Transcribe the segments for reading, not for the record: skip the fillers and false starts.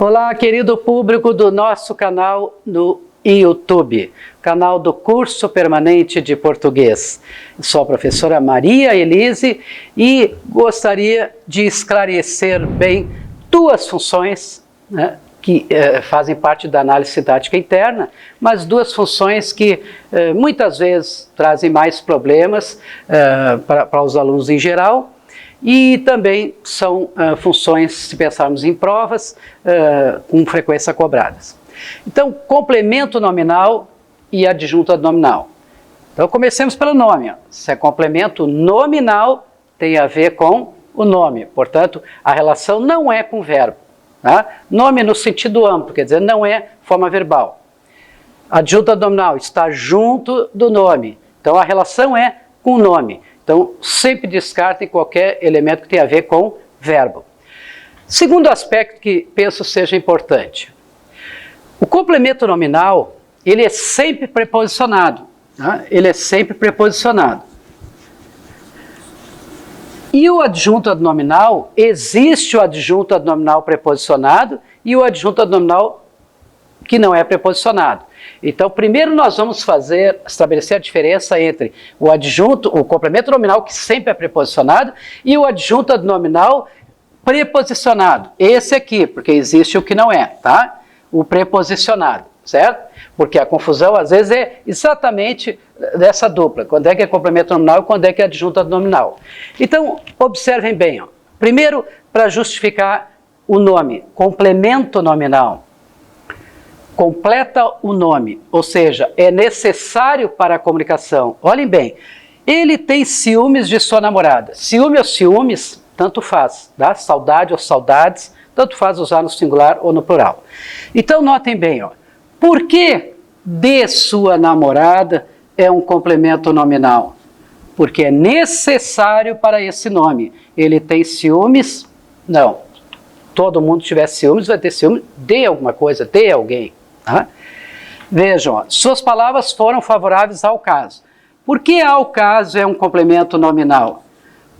Olá, querido público do nosso canal no YouTube, canal do Curso Permanente de Português. Sou a professora Maria Elise e gostaria de esclarecer bem duas funções, né, que fazem parte da análise sintática interna, mas duas funções que muitas vezes trazem mais problemas para os alunos em geral. E também são funções, se pensarmos em provas, com frequência cobradas. Então, complemento nominal e adjunto nominal. Então, comecemos pelo nome. Se é complemento nominal, tem a ver com o nome. Portanto, a relação não é com o verbo. Tá? Nome no sentido amplo, quer dizer, não é forma verbal. Adjunto nominal está junto do nome. Então, a relação é com o nome. Então, sempre descartem qualquer elemento que tenha a ver com verbo. Segundo aspecto que penso seja importante. O complemento nominal, ele é sempre preposicionado. Tá? Ele é sempre preposicionado. E o adjunto nominal, existe o adjunto nominal preposicionado e o adjunto nominal que não é preposicionado. Então, primeiro nós vamos estabelecer a diferença entre o adjunto, o complemento nominal, que sempre é preposicionado, e o adjunto nominal preposicionado. Esse aqui, porque existe o que não é, tá? O preposicionado, certo? Porque a confusão, às vezes, é exatamente dessa dupla. Quando é que é complemento nominal e quando é que é adjunto nominal. Então, observem bem. Ó. Primeiro, para justificar o nome, complemento nominal. Completa o nome, ou seja, é necessário para a comunicação. Olhem bem, ele tem ciúmes de sua namorada. Ciúme ou ciúmes, tanto faz, tá? Saudade ou saudades, tanto faz usar no singular ou no plural. Então, notem bem, ó, por que de sua namorada é um complemento nominal? Porque é necessário para esse nome. Ele tem ciúmes? Não. Todo mundo tiver ciúmes, vai ter ciúmes de alguma coisa, de alguém. Tá? Vejam, ó, suas palavras foram favoráveis ao caso. Por que ao caso é um complemento nominal?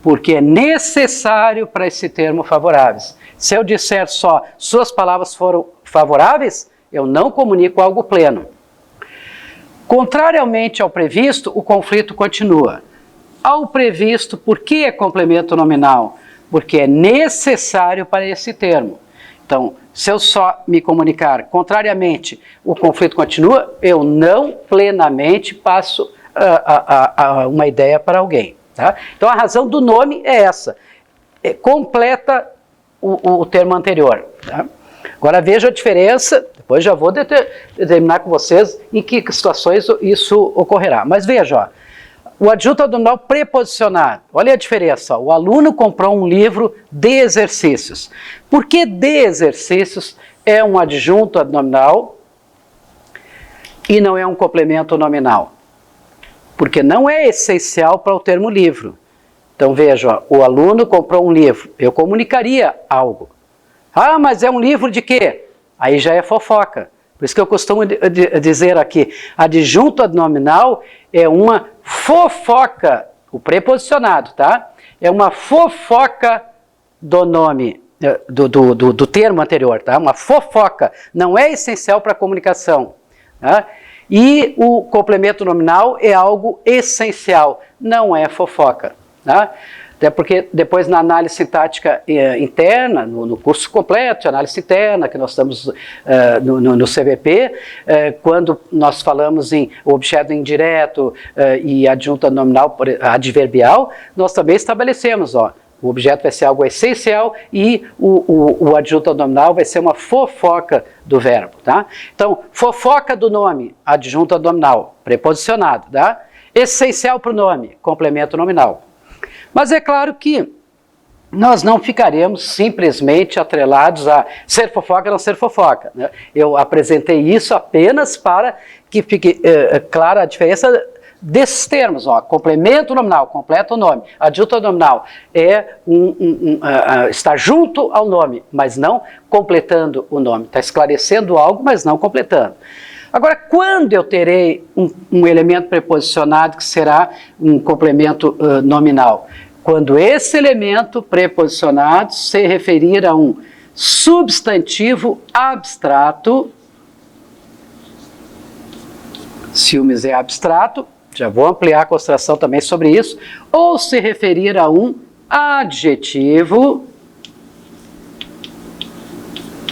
Porque é necessário para esse termo favoráveis. Se eu disser só, suas palavras foram favoráveis, eu não comunico algo pleno. Contrariamente ao previsto, o conflito continua. Ao previsto, por que é complemento nominal? Porque é necessário para esse termo. Então, se eu só me comunicar contrariamente, o conflito continua, eu não plenamente passo uma ideia para alguém. Tá? Então, a razão do nome é essa. Completa o termo anterior. Tá? Agora, veja a diferença, depois já vou determinar com vocês em que situações isso ocorrerá. Mas veja, ó. O adjunto nominal preposicionado. Olha a diferença. Ó. O aluno comprou um livro de exercícios. Por que de exercícios é um adjunto nominal e não é um complemento nominal? Porque não é essencial para o termo livro. Então veja, ó, o aluno comprou um livro. Eu comunicaria algo. Ah, mas é um livro de quê? Aí já é fofoca. Por isso que eu costumo dizer aqui, adjunto nominal é uma fofoca, o preposicionado, tá? É uma fofoca do nome, do termo anterior, tá? Uma fofoca, não é essencial para a comunicação. Tá? E o complemento nominal é algo essencial, não é fofoca, tá? Até porque depois na análise sintática interna, no curso completo de análise interna, que nós estamos no CVP, quando nós falamos em objeto indireto e adjunto nominal adverbial, nós também estabelecemos, ó, o objeto vai ser algo essencial e o adjunto nominal vai ser uma fofoca do verbo. Tá? Então, fofoca do nome, adjunto nominal, preposicionado. Tá? Essencial para o nome, complemento nominal. Mas é claro que nós não ficaremos simplesmente atrelados a ser fofoca ou não ser fofoca. Né? Eu apresentei isso apenas para que fique clara a diferença desses termos. Ó, complemento nominal, completa o nome. Adjunto nominal está junto ao nome, mas não completando o nome. Está esclarecendo algo, mas não completando. Agora, quando eu terei um elemento preposicionado que será um complemento nominal? Quando esse elemento preposicionado se referir a um substantivo abstrato. Ciúmes é abstrato, já vou ampliar a consideração também sobre isso, ou se referir a um adjetivo,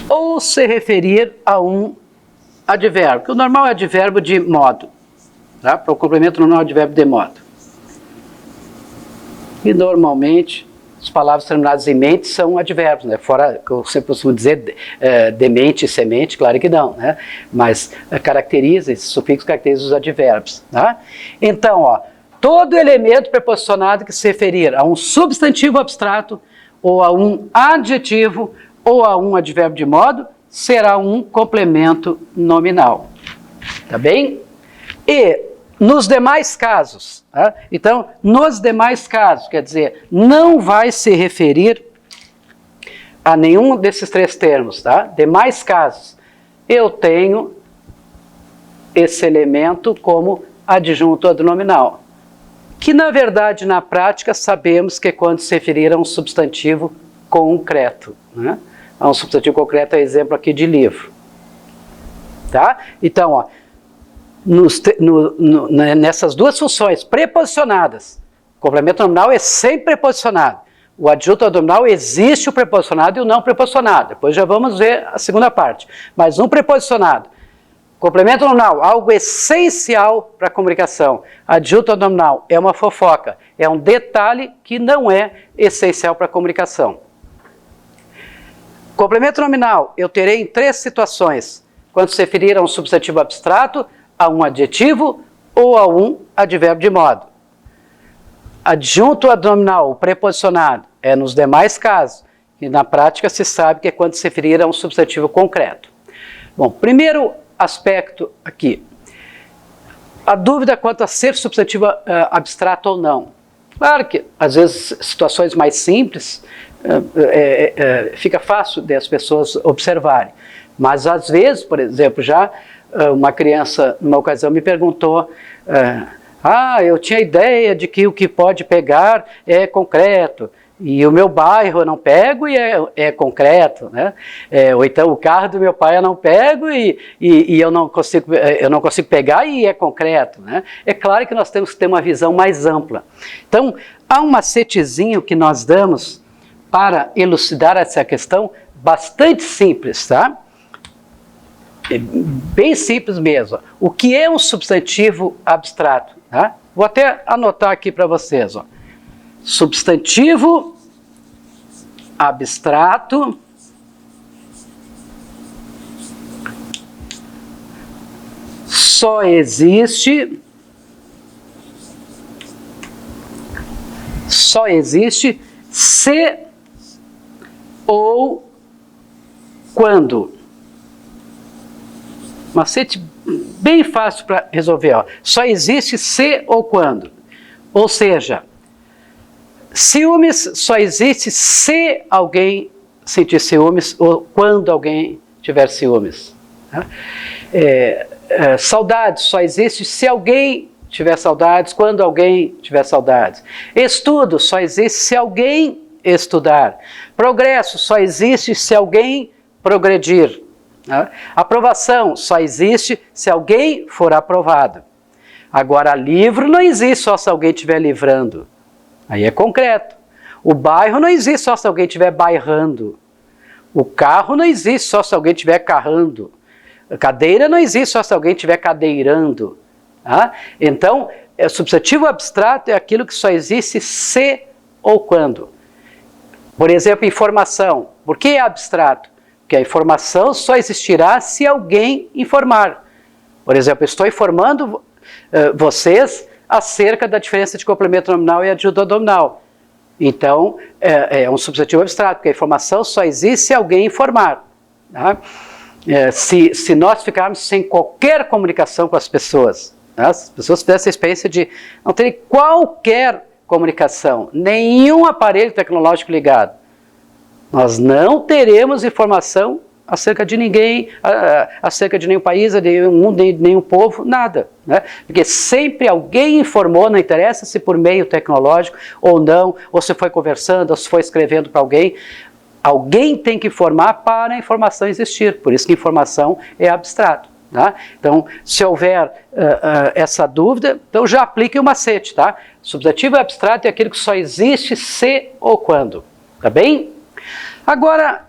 ou se referir a um advérbio, que o normal é advérbio de modo, tá? Para o complemento normal é advérbio de modo. E normalmente as palavras terminadas em mente são advérbios, né? Fora que eu sempre costumo dizer demente e semente, claro que não, né? Mas caracteriza, esse sufixo caracteriza os advérbios, tá? Então, ó, todo elemento preposicionado que se referir a um substantivo abstrato, ou a um adjetivo, ou a um advérbio de modo, será um complemento nominal, tá bem? E nos demais casos, tá? Então, nos demais casos, quer dizer, não vai se referir a nenhum desses três termos, tá? Demais casos, eu tenho esse elemento como adjunto adnominal, que na verdade, na prática, sabemos que é quando se referir a um substantivo concreto, né? A um substantivo concreto é exemplo aqui de livro, tá? Então, ó, nessas duas funções preposicionadas, o complemento nominal é sempre preposicionado. O adjunto adnominal existe o preposicionado e o não preposicionado. Depois já vamos ver a segunda parte. Mas um preposicionado, complemento nominal, algo essencial para a comunicação. Adjunto adnominal é uma fofoca, é um detalhe que não é essencial para a comunicação. Complemento nominal eu terei em três situações: quando se referir a um substantivo abstrato, a um adjetivo ou a um advérbio de modo. Adjunto adnominal, preposicionado, é nos demais casos, e na prática se sabe que é quando se referir a um substantivo concreto. Bom, primeiro aspecto aqui, a dúvida quanto a ser substantivo abstrato ou não. Claro que, às vezes, situações mais simples, fica fácil das pessoas observarem, mas às vezes, por exemplo, já uma criança, numa ocasião, me perguntou, eu tinha ideia de que o que pode pegar é concreto, e o meu bairro eu não pego e é concreto, né? Ou então o carro do meu pai eu não pego e eu não consigo pegar e é concreto, né? É claro que nós temos que ter uma visão mais ampla. Então, há um macetezinho que nós damos para elucidar essa questão, bastante simples, tá? É bem simples mesmo. O que é um substantivo abstrato? Tá? Vou até anotar aqui para vocês. Ó. Substantivo abstrato só existe se ou quando. Macete bem fácil para resolver. Ó. Só existe se ou quando. Ou seja, ciúmes só existe se alguém sentir ciúmes ou quando alguém tiver ciúmes. Saudades só existe se alguém tiver saudades, quando alguém tiver saudades. Estudo só existe se alguém estudar. Progresso só existe se alguém progredir. Aprovação só existe se alguém for aprovado. Agora, livro não existe só se alguém estiver livrando. Aí é concreto. O bairro não existe só se alguém estiver bairrando. O carro não existe só se alguém estiver carrando. A cadeira não existe só se alguém estiver cadeirando. Então, substantivo abstrato é aquilo que só existe se ou quando. Por exemplo, informação. Por que é abstrato? Porque a informação só existirá se alguém informar. Por exemplo, estou informando vocês acerca da diferença de complemento nominal e adjunto adnominal. Então, é um substantivo abstrato, porque a informação só existe se alguém informar. Tá? Se nós ficarmos sem qualquer comunicação com as pessoas, tá? As pessoas tivessem a experiência de não terem qualquer comunicação, nenhum aparelho tecnológico ligado, nós não teremos informação acerca de ninguém, acerca de nenhum país, de nenhum mundo, de nenhum povo, nada. Né? Porque sempre alguém informou, não interessa se por meio tecnológico ou não, ou se foi conversando, ou se foi escrevendo para alguém, Alguém tem que informar para a informação existir, por isso que informação é abstrato. Tá? Então, se houver essa dúvida, então já aplique o macete. Tá? Substantivo abstrato é aquele que só existe se ou quando. Tá bem? Agora,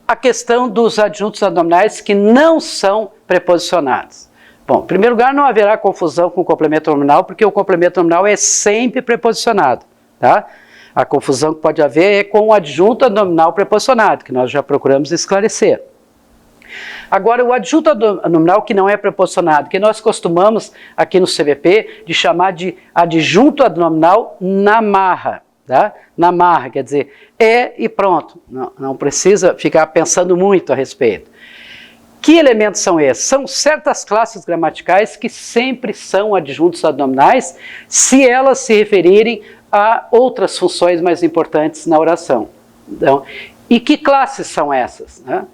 a questão dos adjuntos adnominais que não são preposicionados. Bom, em primeiro lugar, não haverá confusão com o complemento nominal, porque o complemento nominal é sempre preposicionado. Tá? A confusão que pode haver é com o adjunto adnominal preposicionado, que nós já procuramos esclarecer. Agora, o adjunto adnominal que não é preposicionado, que nós costumamos aqui no CVP de chamar de adjunto adnominal na marra. Tá? Na marra, quer dizer, é e pronto. Não precisa ficar pensando muito a respeito. Que elementos são esses? São certas classes gramaticais que sempre são adjuntos adnominais se elas se referirem a outras funções mais importantes na oração. Então, e que classes são essas? Né?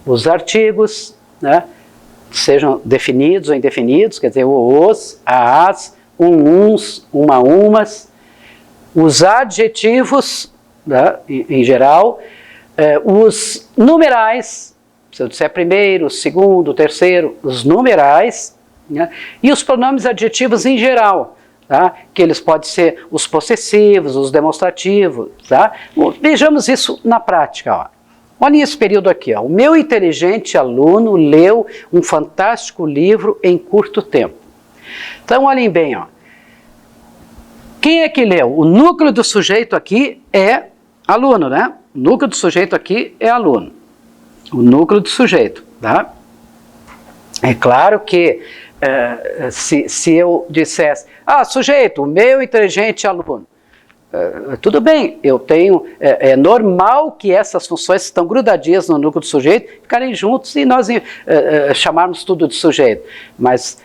Os artigos, né, sejam definidos ou indefinidos, quer dizer, o os, a as, uns, umas, os adjetivos, né, em geral, os numerais, se eu disser primeiro, segundo, terceiro, os numerais, né, e os pronomes adjetivos em geral, tá, que eles podem ser os possessivos, os demonstrativos. Tá? Vejamos isso na prática. Ó. Olha esse período aqui, ó. O meu inteligente aluno leu um fantástico livro em curto tempo. Então, olhem bem, ó. Quem é que leu? O núcleo do sujeito aqui é aluno, né? O núcleo do sujeito aqui é aluno. O núcleo do sujeito, tá? É claro que se eu dissesse, sujeito, o meu inteligente aluno, tudo bem, eu tenho, é normal que essas funções que estão grudadinhas no núcleo do sujeito ficarem juntos e nós chamarmos tudo de sujeito. Mas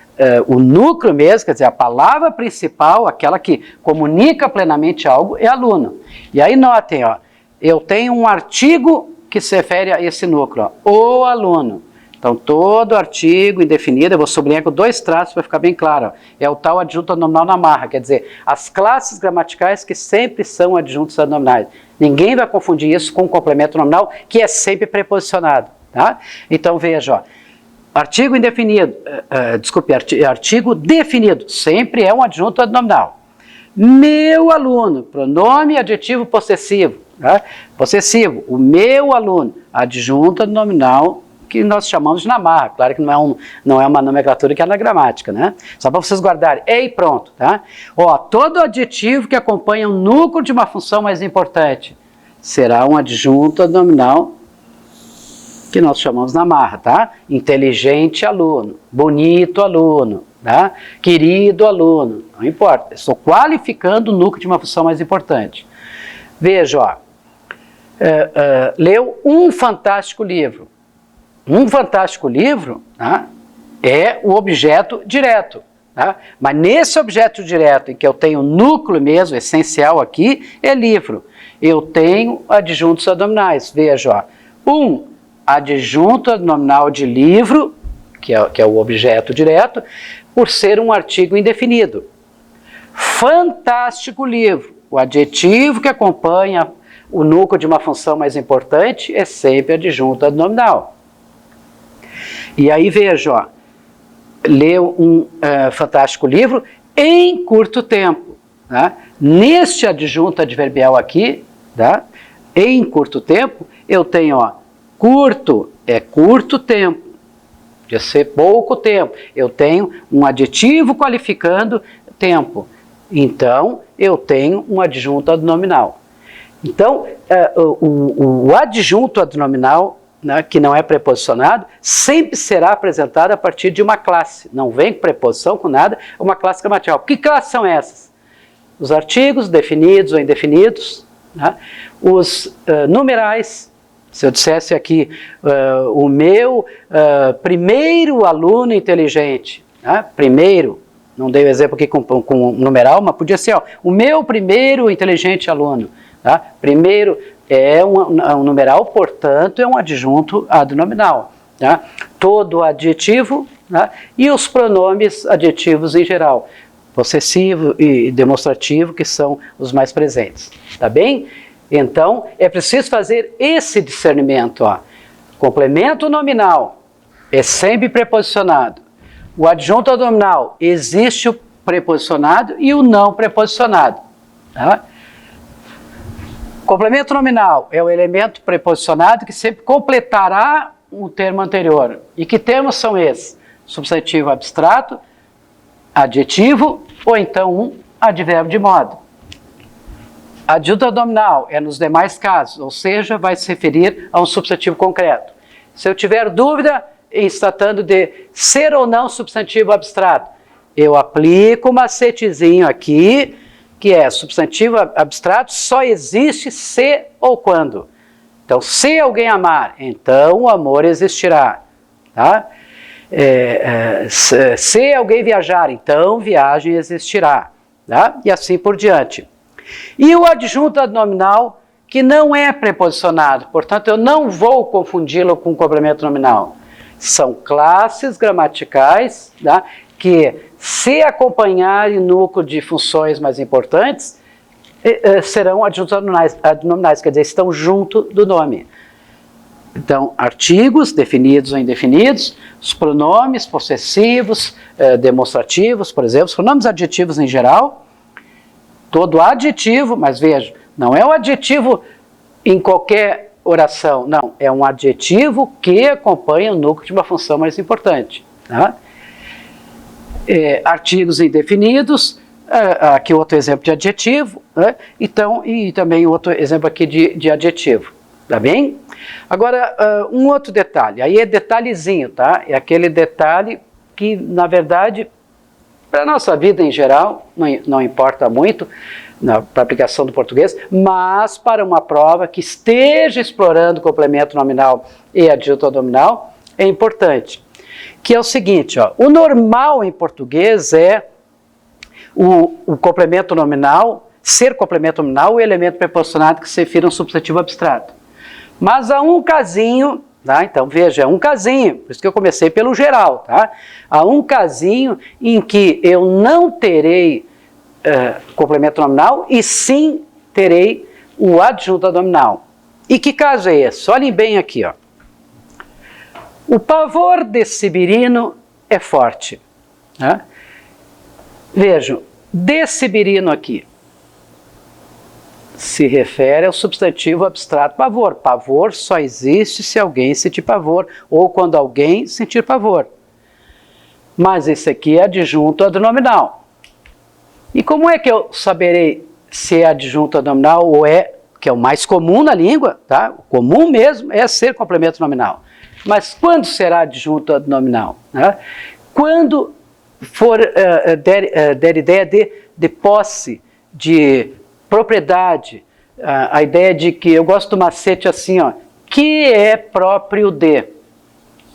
o núcleo mesmo, quer dizer, a palavra principal, aquela que comunica plenamente algo, é aluno. E aí notem, ó, eu tenho um artigo que se refere a esse núcleo, ó, o aluno. Então, todo artigo indefinido, eu vou sublinhar com 2 traços para ficar bem claro, ó, é o tal adjunto adnominal na marra, quer dizer, as classes gramaticais que sempre são adjuntos adnominais. Ninguém vai confundir isso com o complemento nominal, que é sempre preposicionado. Tá? Então, veja, ó, artigo indefinido, artigo definido, sempre é um adjunto adnominal. Meu aluno, pronome adjetivo possessivo. Tá? Possessivo, o meu aluno, adjunto adnominal, que nós chamamos de na marra. Claro que não é uma nomenclatura que é na gramática, né? Só para vocês guardarem. E pronto, tá? Ó, todo adjetivo que acompanha o núcleo de uma função mais importante será um adjunto adnominal que nós chamamos na marra, tá? Inteligente aluno, bonito aluno, tá? Querido aluno, não importa. Estou qualificando o núcleo de uma função mais importante. Veja, ó, leu um fantástico livro. Um fantástico livro, tá, é o objeto direto. Tá? Mas nesse objeto direto, em que eu tenho o núcleo mesmo, essencial aqui, é livro. Eu tenho adjuntos adnominais. Veja, ó, um adjunto adnominal de livro, que é o objeto direto, por ser um artigo indefinido. Fantástico livro. O adjetivo que acompanha o núcleo de uma função mais importante é sempre adjunto adnominal. E aí veja, ó, leu um fantástico livro em curto tempo. Tá? Neste adjunto adverbial aqui, tá? Em curto tempo, eu tenho, ó, curto é curto tempo, podia ser pouco tempo. Eu tenho um adjetivo qualificando tempo. Então, eu tenho um adjunto adnominal. Então, o adjunto adnominal, né, que não é preposicionado, sempre será apresentado a partir de uma classe. Não vem com preposição, com nada, é uma classe gramatical. Que classes são essas? Os artigos definidos ou indefinidos, né, os numerais. Se eu dissesse aqui, o meu primeiro aluno inteligente, né, primeiro, não dei o exemplo aqui com numeral, mas podia ser, ó, o meu primeiro inteligente aluno. Tá? Primeiro é um numeral, portanto, é um adjunto adnominal. Tá? Todo adjetivo, tá? E os pronomes adjetivos em geral, possessivo e demonstrativo, que são os mais presentes. Tá bem? Então, é preciso fazer esse discernimento. Ó. Complemento nominal é sempre preposicionado. O adjunto nominal, existe o preposicionado e o não preposicionado. Tá? Complemento nominal é o elemento preposicionado que sempre completará um termo anterior. E que termos são esses? Substantivo abstrato, adjetivo ou então um advérbio de modo. Adjunto nominal é nos demais casos, ou seja, vai se referir a um substantivo concreto. Se eu tiver dúvida em se tratando de ser ou não substantivo abstrato, eu aplico um macetezinho aqui, que é substantivo abstrato só existe se ou quando. Então, se alguém amar, então o amor existirá. Tá? Se alguém viajar, então viagem existirá. Tá? E assim por diante. E o adjunto nominal, que não é preposicionado, portanto, eu não vou confundi-lo com complemento nominal. São classes gramaticais, tá? Que, se acompanharem núcleo de funções mais importantes, serão adjuntos nominais, quer dizer, estão junto do nome. Então, artigos definidos ou indefinidos, os pronomes possessivos, demonstrativos, por exemplo, os pronomes adjetivos em geral, todo adjetivo, mas veja, não é um adjetivo em qualquer oração, não, é um adjetivo que acompanha o núcleo de uma função mais importante. Tá? Artigos indefinidos, aqui outro exemplo de adjetivo, né? Então, e também outro exemplo aqui de adjetivo, tá bem? Agora, um outro detalhe, aí é detalhezinho, tá? É aquele detalhe que, na verdade, para a nossa vida em geral, não importa muito, para a aplicação do português, mas para uma prova que esteja explorando complemento nominal e adjunto nominal, é importante. Que é o seguinte, ó, o normal em português é o complemento nominal, ser complemento nominal, o elemento preposicionado que se refere a um substantivo abstrato. Mas há um casinho, tá? Então veja, é um casinho, por isso que eu comecei pelo geral, tá? Há um casinho em que eu não terei complemento nominal e sim terei o adjunto nominal. E que caso é esse? Olhem bem aqui, ó. O pavor de Sibirino é forte. Né? Vejam, de Sibirino aqui se refere ao substantivo abstrato pavor. Pavor só existe se alguém sentir pavor ou quando alguém sentir pavor. Mas esse aqui é adjunto adnominal. E como é que eu saberei se é adjunto adnominal ou que é o mais comum na língua, tá? O comum mesmo é ser complemento nominal. Mas quando será adjunto adnominal? Né? Quando for der ideia de posse, de propriedade, a ideia de que, eu gosto do macete assim, ó, que é próprio de,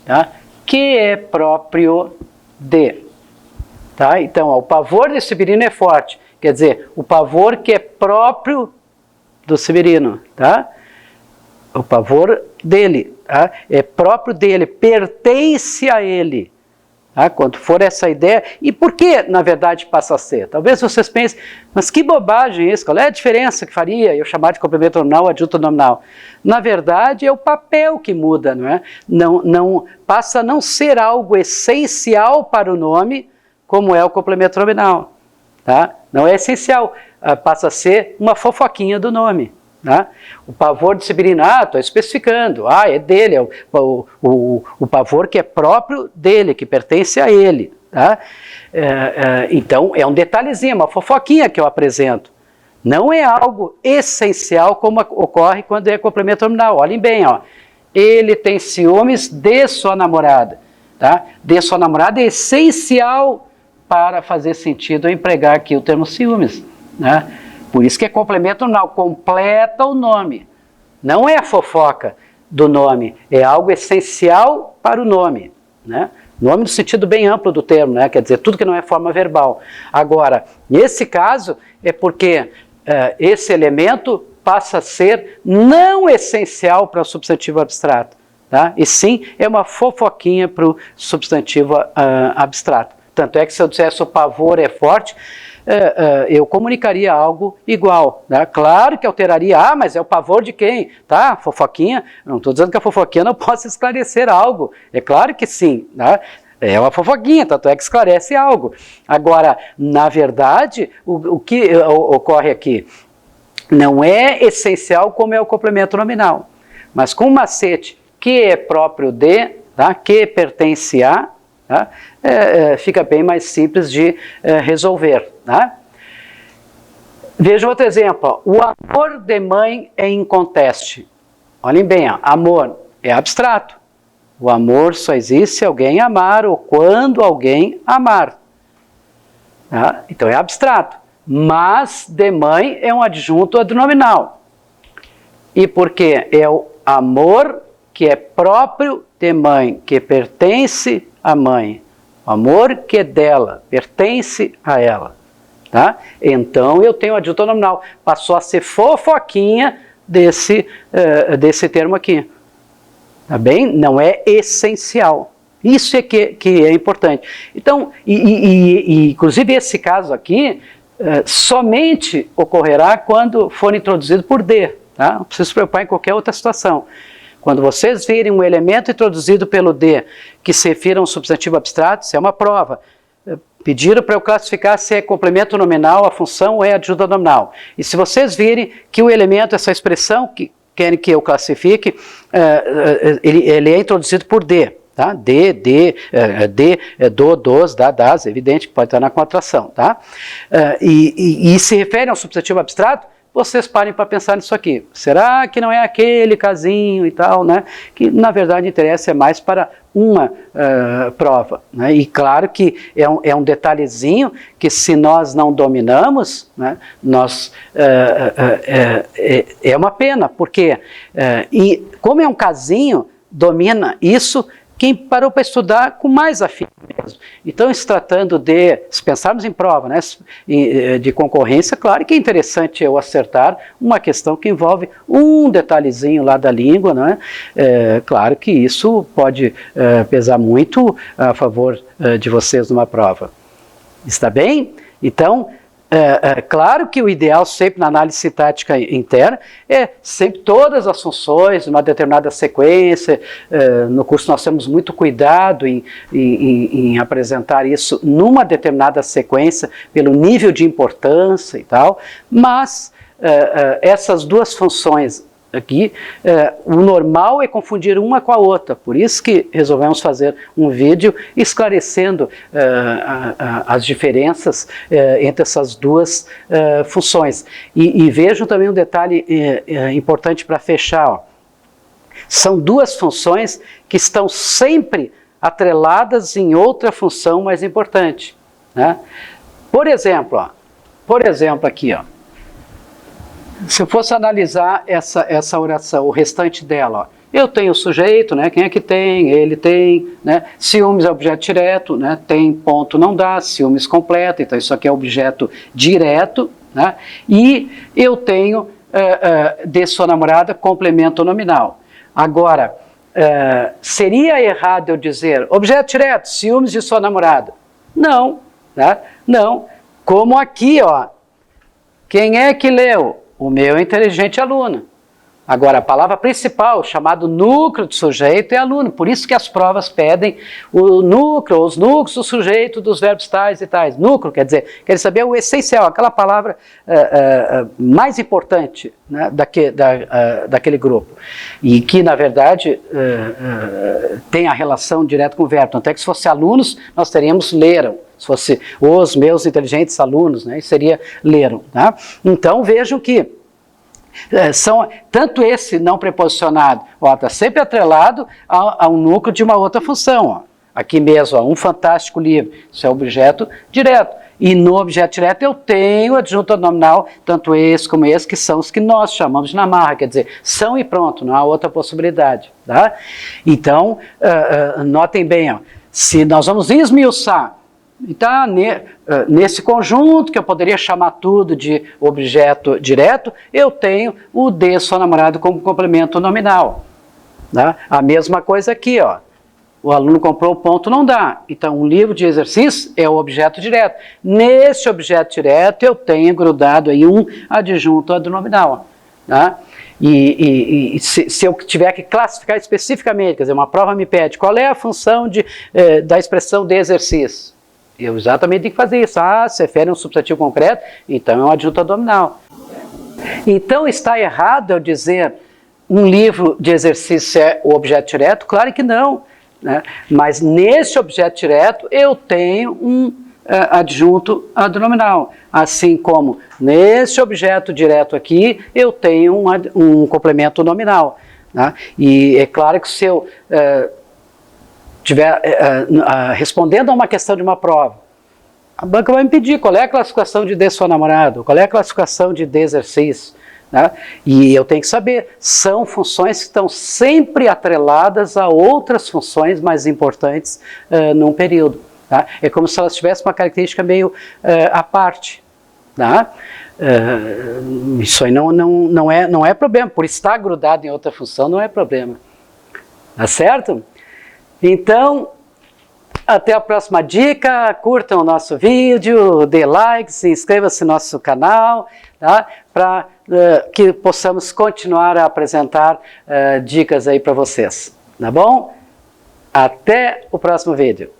tá? Que é próprio de. Tá? Então, ó, o pavor de Sibirino é forte, quer dizer, o pavor que é próprio do Sibirino, tá? O pavor dele, tá? É próprio dele, pertence a ele. Tá? Quando for essa ideia, e por que, na verdade, passa a ser? Talvez vocês pensem, mas que bobagem isso, qual é a diferença que faria eu chamar de complemento nominal, adjunto nominal? Na verdade, é o papel que muda, não é? Passa a não ser algo essencial para o nome, como é o complemento nominal. Tá? Não é essencial, passa a ser uma fofoquinha do nome. Tá? O pavor de Sibirino, estou especificando, é dele, é o pavor que é próprio dele, que pertence a ele. Tá? Então, é um detalhezinho, uma fofoquinha que eu apresento. Não é algo essencial como ocorre quando é complemento nominal. Olhem bem, ó. Ele tem ciúmes de sua namorada. Tá? De sua namorada é essencial para fazer sentido eu empregar aqui o termo ciúmes. Né? Por isso que é complemento nominal, completa o nome. Não é a fofoca do nome, é algo essencial para o nome. Né? Nome no sentido bem amplo do termo, né? Quer dizer, tudo que não é forma verbal. Agora, nesse caso, é porque esse elemento passa a ser não essencial para o substantivo abstrato. Tá? E sim, é uma fofoquinha para o substantivo abstrato. Tanto é que se eu dissesse o pavor é forte, eu comunicaria algo igual, né? Claro que alteraria, mas é o pavor de quem? Tá, fofoquinha, não estou dizendo que a fofoquinha não possa esclarecer algo, é claro que sim, né? É uma fofoquinha, tanto é que esclarece algo. Agora, na verdade, o que ocorre aqui não é essencial como é o complemento nominal, mas com um macete que é próprio de, tá? Que pertence a, tá? Fica bem mais simples de resolver. Tá? Veja outro exemplo. Ó. O amor de mãe é inconteste. Olhem bem, ó, amor é abstrato. O amor só existe se alguém amar ou quando alguém amar. Tá? Então é abstrato. Mas de mãe é um adjunto adnominal. E porque é o amor que é próprio de mãe, que pertence à mãe. O amor que é dela, pertence a ela. Tá? Então eu tenho adjunto nominal. Passou a ser fofoquinha desse termo aqui. Tá bem? Não é essencial. Isso é que é importante. Então, inclusive esse caso aqui, somente ocorrerá quando for introduzido por D. Tá? Não precisa se preocupar em qualquer outra situação. Quando vocês virem um elemento introduzido pelo D que se refira a um substantivo abstrato, isso é uma prova. Pediram para eu classificar se é complemento nominal, a função ou é adjunto nominal. E se vocês virem que o elemento, essa expressão que querem que eu classifique, ele é introduzido por D. Tá? Dos, das, evidente que pode estar na contração. Tá? E se refere a um substantivo abstrato, vocês parem para pensar nisso aqui. Será que não é aquele casinho e tal, né? Que na verdade interessa mais para uma prova. Né? E claro que é um detalhezinho que se nós não dominamos, né, é uma pena, porque e como é um casinho, domina isso quem parou para estudar com mais afinco mesmo. Então, se tratando se pensarmos em prova, né, de concorrência, claro que é interessante eu acertar uma questão que envolve um detalhezinho lá da língua, né? Claro que isso pode pesar muito a favor de vocês numa prova. Está bem? Então, claro que o ideal sempre na análise sintática interna é sempre todas as funções, uma determinada sequência. No curso nós temos muito cuidado em apresentar isso numa determinada sequência, pelo nível de importância e tal, mas essas duas funções aqui, o normal é confundir uma com a outra, por isso que resolvemos fazer um vídeo esclarecendo as diferenças entre essas duas funções. E vejam também um detalhe importante para fechar. Ó. São duas funções que estão sempre atreladas em outra função mais importante. Né? Por exemplo, aqui, ó. Se eu fosse analisar essa oração, o restante dela, ó, eu tenho o sujeito, né? Quem é que tem? Ele tem, né? Ciúmes é objeto direto, né? Tem ponto não dá, ciúmes completo, então isso aqui é objeto direto, né? E eu tenho de sua namorada complemento nominal. Agora, seria errado eu dizer objeto direto, ciúmes de sua namorada? Não, né? Não. Como aqui, ó, quem é que leu? O meu inteligente aluno. Agora, a palavra principal, chamado núcleo de sujeito, é aluno. Por isso que as provas pedem o núcleo, os núcleos do sujeito dos verbos tais e tais. Núcleo, quer dizer, quer saber o essencial, aquela palavra mais importante, né, daquele grupo. E que, na verdade, tem a relação direta com o verbo. Tanto é que se fosse alunos, nós teríamos leram. Se fosse os meus inteligentes alunos, né, seria leram. Tá? Então, vejam que são, tanto esse não preposicionado está sempre atrelado a um núcleo de uma outra função. Ó. Aqui mesmo, ó, um fantástico livro, isso é objeto direto. E no objeto direto eu tenho adjunto nominal, tanto esse como esse, que são os que nós chamamos de namarra, quer dizer, são e pronto, não há outra possibilidade. Tá? Então, notem bem, ó, se nós vamos esmiuçar, então, nesse conjunto, que eu poderia chamar tudo de objeto direto, eu tenho o de sua namorada como complemento nominal. Tá? A mesma coisa aqui, ó. O aluno comprou o ponto, não dá. Então, um livro de exercício é o objeto direto. Nesse objeto direto, eu tenho grudado aí um adjunto adnominal. Tá? E se eu tiver que classificar especificamente, quer dizer, uma prova me pede qual é a função da expressão de exercício. Eu exatamente tenho que fazer isso. Se refere a um substantivo concreto, então é um adjunto adnominal. Então, está errado eu dizer um livro de exercício é o objeto direto? Claro que não. Né? Mas nesse objeto direto eu tenho um adjunto adnominal, assim como nesse objeto direto aqui eu tenho um complemento nominal. Né? E é claro que se eu estiver respondendo a uma questão de uma prova, a banca vai me pedir qual é a classificação de sua namorado, qual é a classificação de exercício. Né? E eu tenho que saber, são funções que estão sempre atreladas a outras funções mais importantes num período. Tá? É como se elas tivessem uma característica meio à parte. Tá? Isso aí não é problema, por estar grudado em outra função não é problema. Tá certo? Então, até a próxima dica, curtam o nosso vídeo, dê like, se inscreva-se no nosso canal, tá? Para que possamos continuar a apresentar dicas aí para vocês, tá bom? Até o próximo vídeo.